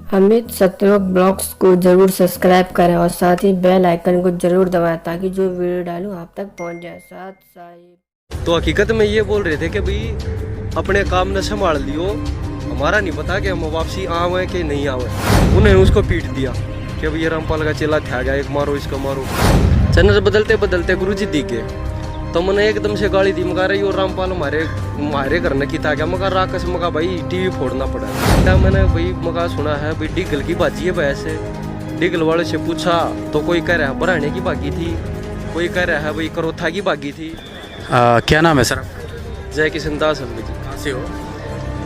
Amit सत्यवक blogs को जरूर subscribe करें और साथ ही बेल आइकन को जरूर दबाएं ताकि जो वीडियो डालूं आप तक पहुंच जाए। साथ साथ तो हकीकत में ये बोल रहे थे कि भाई अपने काम न संभाल लियो, हमारा नहीं पता कि हम वापसी आवे कि नहीं आवे। उन्हें उसको पीट दिया कि भाई ये रामपाल का चेला था गया, एक मारो इसको मारो। चैनल बदलते बदलते गुरुजी दिखे तो मैंने एकदम से गाली दी, मगा रही और रामपाल हमारे घर ने की था क्या, मगा राकस मगा भाई टीवी फोड़ना पड़ा। मैंने भाई मगा सुना है भाई डिगल की बाजी है। वैसे डिगल वाले से पूछा तो कोई कह रहा है बराने की बागी थी, कोई कह रहा है भाई करोथा की बागी थी। क्या नाम है सर? जय किशन दास अम्मी जी। कहाँ से हो?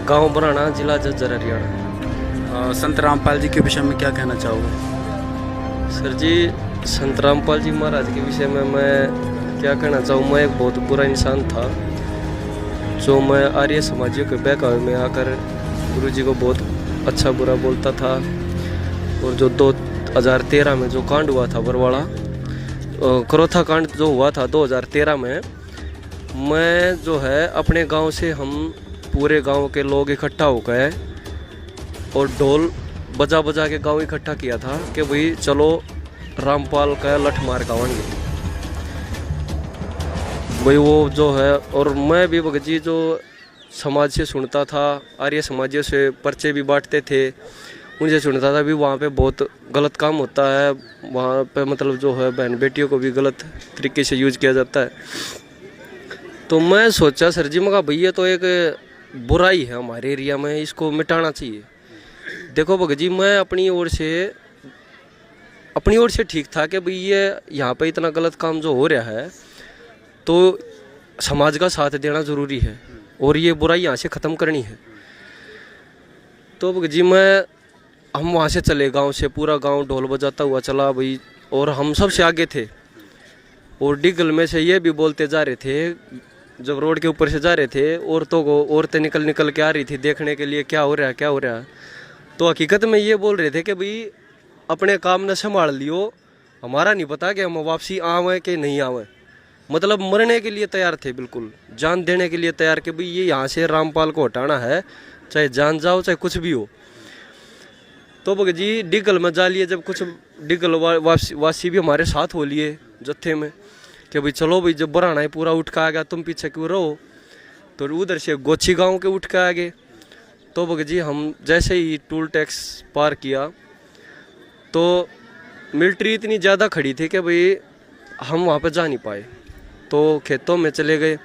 गांव बराना, जिला झज्जर, हरियाणा। संत रामपाल जी के विषय में क्या कहना चाहोगे? सर जी, संत रामपाल जी महाराज के विषय में मैं क्या कहना चाहूँ। मैं एक बहुत बुरा इंसान था, जो मैं आर्य समाजियों के बहकावे में आकर गुरु जी को बहुत अच्छा बुरा बोलता था। और जो 2013 में जो कांड हुआ था बरवाड़ा, करोथा कांड जो हुआ था 2013 में, मैं जो है अपने गांव से हम पूरे गांव के लोग इकट्ठा हो गए और ढोल बजा बजा के गांव इकट्ठा किया था कि भाई चलो रामपाल का लठ मार गावेंगे भाई वो जो है। और मैं भी भगत जी जो समाज से सुनता था, आर्य समाजियों से पर्चे भी बांटते थे, उनसे सुनता था भी वहाँ पे बहुत गलत काम होता है, वहाँ पे मतलब जो है बहन बेटियों को भी गलत तरीके से यूज किया जाता है। तो मैं सोचा सर जी मगा भैया तो एक बुराई है हमारे एरिया में, इसको मिटाना चाहिए। देखो भगत जी, मैं अपनी ओर से ठीक था कि भाई ये यहाँ पे इतना गलत काम जो हो रहा है तो समाज का साथ देना ज़रूरी है और ये बुराई यहाँ से ख़त्म करनी है। तो भगत जी हम वहाँ से चले, गांव से पूरा गांव ढोल बजाता हुआ चला भाई, और हम सबसे आगे थे। और डिगल में से ये भी बोलते जा रहे थे, जब रोड के ऊपर से जा रहे थे औरतों को, औरतें निकल के आ रही थी देखने के लिए क्या हो रहा है क्या हो रहा है। तो हकीकत में ये बोल रहे थे कि भाई अपने काम न संभाल लियो, हमारा नहीं पता कि हम वापसी आवे कि नहीं आवे। मतलब मरने के लिए तैयार थे, बिल्कुल जान देने के लिए तैयार कि भाई ये यहाँ से रामपाल को हटाना है, चाहे जान जाओ चाहे कुछ भी हो। तो भगत जी डिगल में जा लिए, जब कुछ डिगल वासी भी हमारे साथ हो लिए जत्थे में कि भाई चलो भाई जब बराना ही पूरा उठ के आ गया तुम पीछे क्यों रहो। तो उधर से गोची गांव के उठ के आ गए। तो भगत जी हम जैसे ही टूल टैक्स पार किया तो मिलिट्री इतनी ज़्यादा खड़ी थी कि भाई हम वहाँ पर जा नहीं पाए। तो खेतों में चले गए,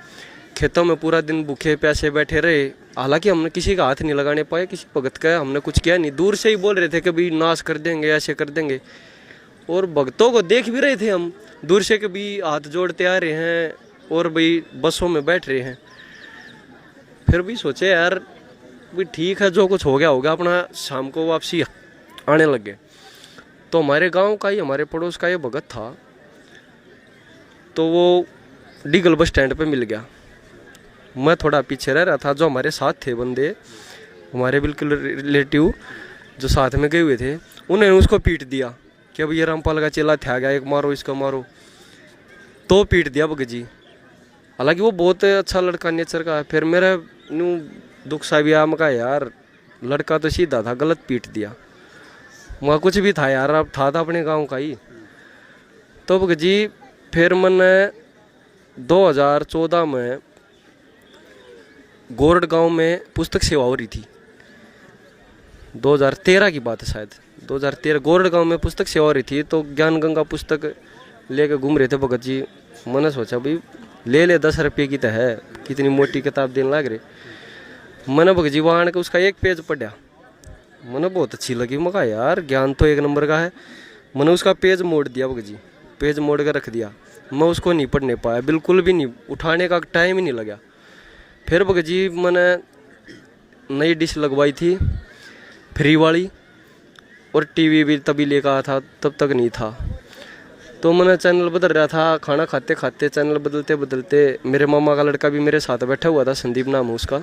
खेतों में पूरा दिन भूखे प्यासे बैठे रहे। हालांकि हमने किसी का हाथ नहीं लगाने पाए, किसी भगत का हमने कुछ किया नहीं। दूर से ही बोल रहे थे कि भाई नाश कर देंगे, ऐसे कर देंगे। और भक्तों को देख भी रहे थे हम दूर से कि भाई हाथ जोड़ते आ रहे हैं और भाई बसों में बैठ रहे हैं। फिर भी सोचे यार भाई ठीक है, जो कुछ हो गया होगा, अपना शाम को वापसी आने लग गए। तो हमारे गांव का ही, हमारे पड़ोस का ये भगत था, तो वो डिगल बस स्टैंड पे मिल गया। मैं थोड़ा पीछे रह रहा था, जो हमारे साथ थे बंदे, हमारे बिल्कुल रिलेटिव जो साथ में गए हुए थे, उन्होंने उसको पीट दिया कि अब ये रामपाल का चेला था गया, एक मारो इसको मारो। तो पीट दिया भगत जी। हालांकि वो बहुत अच्छा लड़का नेचर का है। फिर मेरा नू दुख सा भी आया, मका यार लड़का तो सीधा था, गलत पीट दिया। वहाँ कुछ भी था यार, अब था अपने गाँव का ही। तो भगत जी फिर मैंने 2014 में गोरड गांव में पुस्तक सेवा हो रही थी, 2013 की बात है शायद, 2013 गोरड गांव में पुस्तक सेवा हो रही थी। तो ज्ञान गंगा पुस्तक लेके घूम रहे थे भगत जी। मैंने सोचा भाई ले 10 रुपये की तो है, कितनी मोटी किताब देने लग रहे। मैंने भगत जी वहाँ आने के उसका एक पेज पढ़ा, मैंने बहुत अच्छी लगी। मैं कहा यार ज्ञान तो एक नंबर का है। मैंने उसका पेज मोड़ दिया भगत जी, पेज मोड़ कर रख दिया। मैं उसको नहीं पढ़ने पाया, बिल्कुल भी नहीं, उठाने का टाइम ही नहीं लगा। फिर भगत जी मैंने नई डिश लगवाई थी फ्री वाली, और टीवी भी तभी लेकर आया था, तब तक नहीं था। तो मैंने चैनल बदल रहा था, खाना खाते खाते चैनल बदलते बदलते मेरे मामा का लड़का भी मेरे साथ बैठा हुआ था, संदीप नाम है उसका।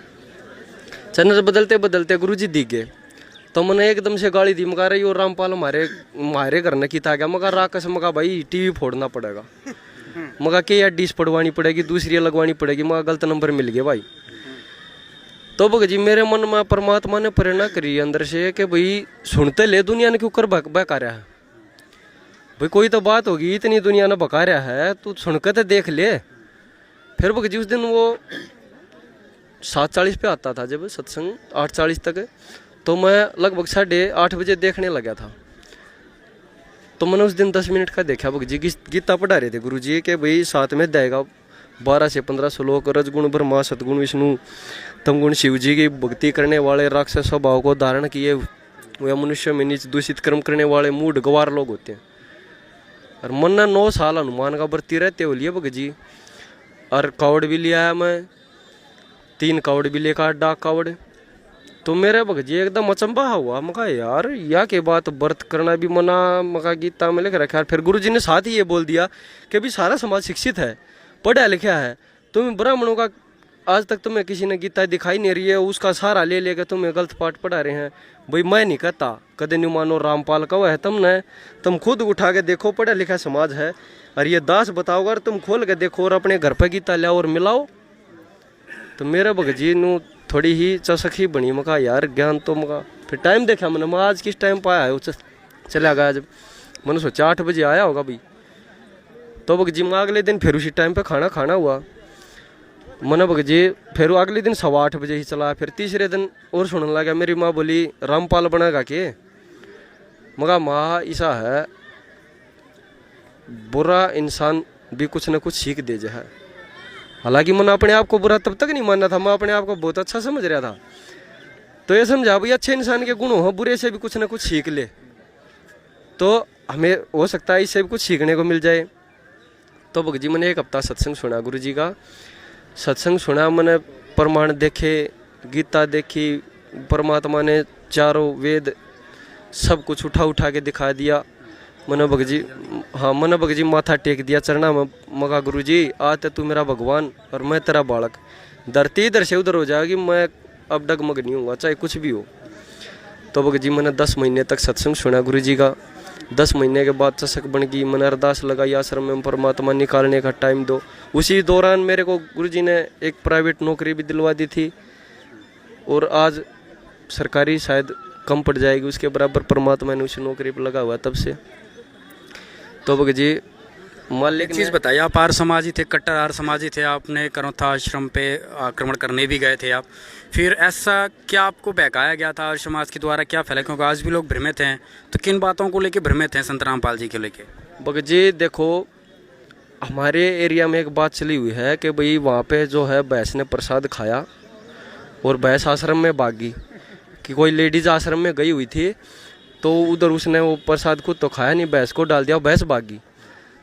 चैनल बदलते बदलते गुरुजी दिख गए। तो मैंने एकदम से गाली दी, मगा रही और रामपाल हमारे घर ने की था क्या, मगा राकस मगा भाई टीवी फोड़ना पड़ेगा, मगा के यार डिश पड़वानी पड़ेगी, दूसरी लगवानी पड़ेगी, मगा गलत नंबर मिल गया भाई। तो भगत जी मेरे मन में परमात्मा ने प्रेरणा करी अंदर से कि भाई सुनते ले दुनिया ने क्यों कर बहका रहा है भाई, कोई तो बात होगी, इतनी दुनिया ने बका रहा है, तू सुनकर तो देख ले। फिर भगत जी उस दिन वो 7:40 पे आता था जब सत्संग 8:40 तक, तो मैं लगभग 8:30 बजे देखने लगा था। तो मैंने उस दिन 10 मिनट का देखा। भगत जी गीता पढ़ा रहे थे गुरु जी के भाई साथ में देगा 12 से 15 श्लोक, रजगुण ब्रह्मा सतगुण विष्णु तमगुण शिव जी की भक्ति करने वाले राक्षस स्वभाव को धारण किए वह मनुष्य में नीच दूषित कर्म करने वाले मूढ़ गवार लोग होते हैं। और मन 9 साल हनुमान का बरती रहते हो लिए भगत जी। और कावड़ भी लिया है मैं, 3 कावड़ भी लेकर डाक कावड़। तो मेरे भगत जी एकदम अचंबा हुआ। मका यार या के बात व्रत करना भी मना, मका गीता में लिख रखा है। फिर गुरु जी ने साथ ही ये बोल दिया कि भी सारा समाज शिक्षित है, पढ़ा लिखा है, तुम ब्राह्मणों का आज तक तुम्हें किसी ने गीता दिखाई नहीं रही है, उसका सहारा ले लेकर तुम्हें गलत पाठ पढ़ा रहे हैं। भाई मैं नहीं कहता, कदे नहीं मानो रामपाल कहो है तुमने, तुम खुद उठा के देखो, पढ़ा लिखा समाज है। और ये दास बताओ, अगर तुम खोल के देखो और अपने घर पर गीता लाओ और मिलाओ। तो मेरे भगत जी नू थोड़ी ही चसखी बनी। मका यार ज्ञान तो मका। फिर टाइम देखा मैंने, मैं आज किस टाइम पाया है, चला गया जब मैंने सोचा 8 बजे आया होगा भाई। तो भगत जी मैं अगले दिन फिर उसी टाइम पे खाना हुआ। मैंने भगत जी फिर अगले दिन 8:15 बजे ही चला। फिर तीसरे दिन और सुनने लगा। मेरी माँ बोली रामपाल बनेगा के? मगा माँ ऐसा है, बुरा इंसान भी कुछ न कुछ सीख दे है। हालांकि मैंने अपने आप को बुरा तब तक नहीं मानना था, मैं अपने आप को बहुत अच्छा समझ रहा था। तो ये समझा भाई अच्छे इंसान के गुण हो, बुरे से भी कुछ न कुछ सीख ले, तो हमें हो सकता है इससे भी कुछ सीखने को मिल जाए। तो भगत जी मैंने 1 हफ्ता सत्संग सुना, गुरु जी का सत्संग सुना। मैंने प्रमाण देखे, गीता देखी, परमात्मा ने चारों वेद सब कुछ उठा के दिखा दिया। मैंने भगत जी मैंने भगत जी माथा टेक दिया चरना में। मगा गुरु जी आज तू मेरा भगवान और मैं तेरा बालक, धरती इधर से उधर हो जाएगी, मैं अब डगमग नहीं हूँगा चाहे कुछ भी हो। तो भगत जी मैंने 10 महीने तक सत्संग सुना गुरु जी का। 10 महीने के बाद चषक बन गई। मैंने अरदास लगाई आश्रम में परमात्मा निकालने का टाइम दो। उसी दौरान मेरे को गुरु जी ने एक प्राइवेट नौकरी भी दिलवा दी थी, और आज सरकारी शायद कम पड़ जाएगी उसके बराबर, परमात्मा ने उसी नौकरी पर लगा हुआ तब से। तो भगत जी मालिक एक चीज़ बताइए, आप आर्य समाजी थे, कट्टर आर्य समाजी थे, आपने करौथा आश्रम पे आक्रमण करने भी गए थे आप, फिर ऐसा क्या आपको बहकाया गया था आर्य समाज के द्वारा, क्या फैला? क्योंकि आज भी लोग भ्रमित हैं, तो किन बातों को लेके भ्रमित हैं संत रामपाल जी को लेके? भगत जी देखो, हमारे एरिया में एक बात चली हुई है कि भाई वहाँ पे जो है भैंस ने प्रसाद खाया और भैंस आश्रम में भागी। कि कोई लेडीज आश्रम में गई हुई थी, तो उधर उसने वो प्रसाद खुद तो खाया नहीं, भैंस को डाल दिया, भैंस भागी।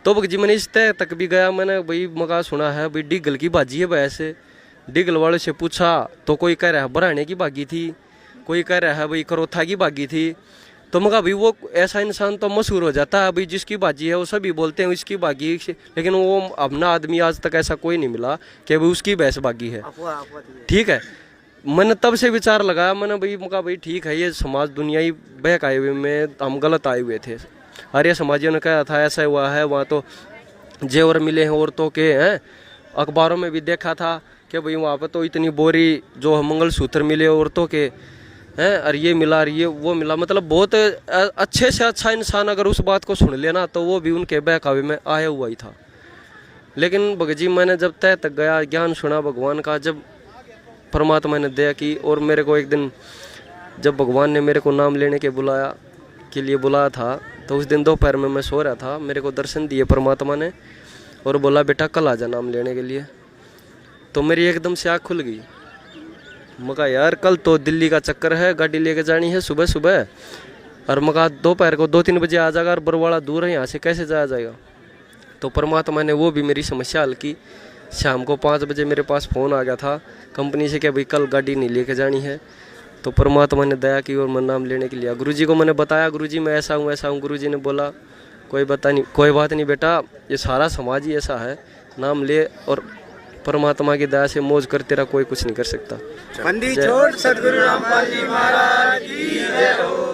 तो भगत जी मैंने इस तय तक भी गया, मैंने भाई मगा सुना है भाई डिगल की भाजी है भैंस। डिगल वाले से पूछा तो कोई कह रहा है बराने की भागी थी, कोई कह रहा है भाई करौथा की भागी थी। तो मगा भाई वो ऐसा इंसान तो मशहूर हो जाता है, भाई जिसकी भाजी है वो सभी बोलते हैं इसकी भागी, लेकिन वो अपना आदमी आज तक ऐसा कोई नहीं मिला कि भाई उसकी भैंस भागी है। ठीक है, मैंने तब से विचार लगाया, मैंने भाई मका भाई ठीक है, ये समाज दुनिया ही बहकाए हुए में हम गलत आए हुए थे। आर्य समाजियों ने कहा था ऐसा हुआ है, वहाँ तो जेवर मिले हैं औरतों के, हैं अखबारों में भी देखा था कि भाई वहाँ पर तो इतनी बोरी जो मंगलसूत्र मिले औरतों के हैं, और ये मिला और ये वो मिला। मतलब बहुत अच्छे से अच्छा इंसान अगर उस बात को सुन लेना तो वो भी उनके बहकावे में आया हुआ ही था। लेकिन भगत जी मैंने जब तय तक गया, ज्ञान सुना भगवान का, जब परमात्मा ने दया की, और मेरे को एक दिन जब भगवान ने मेरे को नाम लेने के लिए बुलाया था, तो उस दिन दोपहर में मैं सो रहा था, मेरे को दर्शन दिए परमात्मा ने और बोला बेटा कल आ जा नाम लेने के लिए। तो मेरी एकदम से आँख खुल गई। मैं कहा यार कल तो दिल्ली का चक्कर है, गाड़ी लेके जानी है सुबह सुबह, और मैं कहा दोपहर को 2-3 बजे आ जाएगा, और बरवाड़ा दूर है यहाँ से, कैसे जाया जाएगा। तो परमात्मा ने वो भी मेरी समस्या हल की। शाम को 5 बजे मेरे पास फ़ोन आ गया था कंपनी से कि भाई कल गाड़ी नहीं लेके जानी है। तो परमात्मा ने दया की और मैं नाम लेने के लिए गुरुजी को मैंने बताया, गुरुजी मैं ऐसा हूँ। गुरुजी ने बोला कोई बात नहीं बेटा, ये सारा समाज ही ऐसा है, नाम ले और परमात्मा की दया से मौज कर, तेरा कोई कुछ नहीं कर सकता। बंदी छोड़ सद्गुरु रामपाल जी महाराज की जय हो।